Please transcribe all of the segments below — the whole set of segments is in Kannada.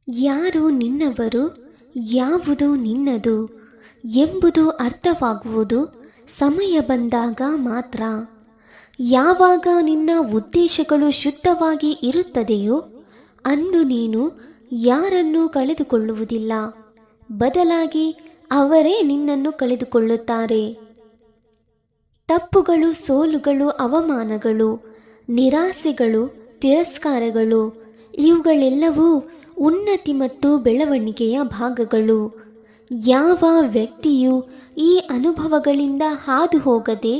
ಯಾರು ನಿನ್ನವರು, ಯಾವುದು ನಿನ್ನದು ಎಂಬುದು ಅರ್ಥವಾಗುವುದು ಸಮಯ ಬಂದಾಗ ಮಾತ್ರ. ಯಾವಾಗ ನಿನ್ನ ಉದ್ದೇಶಗಳು ಶುದ್ಧವಾಗಿ ಇರುತ್ತದೆಯೋ ಅಂದು ನೀನು ಯಾರನ್ನೂ ಕಳೆದುಕೊಳ್ಳುವುದಿಲ್ಲ, ಬದಲಾಗಿ ಅವರೇ ನಿನ್ನನ್ನು ಕಳೆದುಕೊಳ್ಳುತ್ತಾರೆ. ತಪ್ಪುಗಳು, ಸೋಲುಗಳು, ಅವಮಾನಗಳು, ನಿರಾಸೆಗಳು, ತಿರಸ್ಕಾರಗಳು ಇವುಗಳೆಲ್ಲವೂ ಉನ್ನತಿ ಮತ್ತು ಬೆಳವಣಿಗೆಯ ಭಾಗಗಳು. ಯಾವ ವ್ಯಕ್ತಿಯು ಈ ಅನುಭವಗಳಿಂದ ಹಾದು ಹೋಗದೆ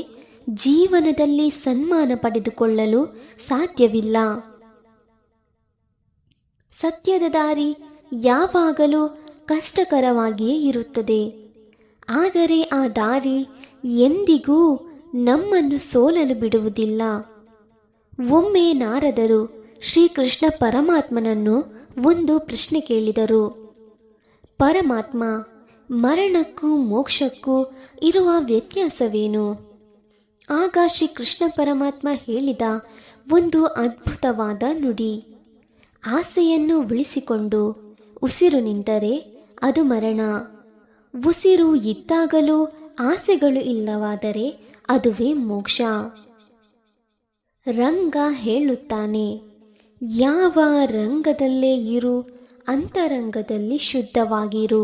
ಜೀವನದಲ್ಲಿ ಸನ್ಮಾನ ಪಡೆದುಕೊಳ್ಳಲು ಸಾಧ್ಯವಿಲ್ಲ. ಸತ್ಯದ ದಾರಿ ಯಾವಾಗಲೂ ಕಷ್ಟಕರವಾಗಿಯೇ ಇರುತ್ತದೆ, ಆದರೆ ಆ ದಾರಿ ಎಂದಿಗೂ ನಮ್ಮನ್ನು ಸೋಲಲು ಬಿಡುವುದಿಲ್ಲ. ಒಮ್ಮೆ ನಾರದರು ಶ್ರೀಕೃಷ್ಣ ಪರಮಾತ್ಮನನ್ನು ಒಂದು ಪ್ರಶ್ನೆ ಕೇಳಿದರು. ಪರಮಾತ್ಮ, ಮರಣಕ್ಕೂ ಮೋಕ್ಷಕ್ಕೂ ಇರುವ ವ್ಯತ್ಯಾಸವೇನು? ಆಗ ಶ್ರೀಕೃಷ್ಣ ಪರಮಾತ್ಮ ಹೇಳಿದ ಒಂದು ಅದ್ಭುತವಾದ ನುಡಿ: ಆಸೆಯನ್ನು ಉಳಿಸಿಕೊಂಡು ಉಸಿರು ನಿಂತರೆ ಅದು ಮರಣ, ಉಸಿರು ಇದ್ದಾಗಲೂ ಆಸೆಗಳು ಇಲ್ಲವಾದರೆ ಅದುವೇ ಮೋಕ್ಷ. ರಂಗ ಹೇಳುತ್ತಾನೆ, ಯಾವ ರಂಗದಲ್ಲೇ ಇರು, ಅಂತರಂಗದಲ್ಲಿ ಶುದ್ಧವಾಗಿರು.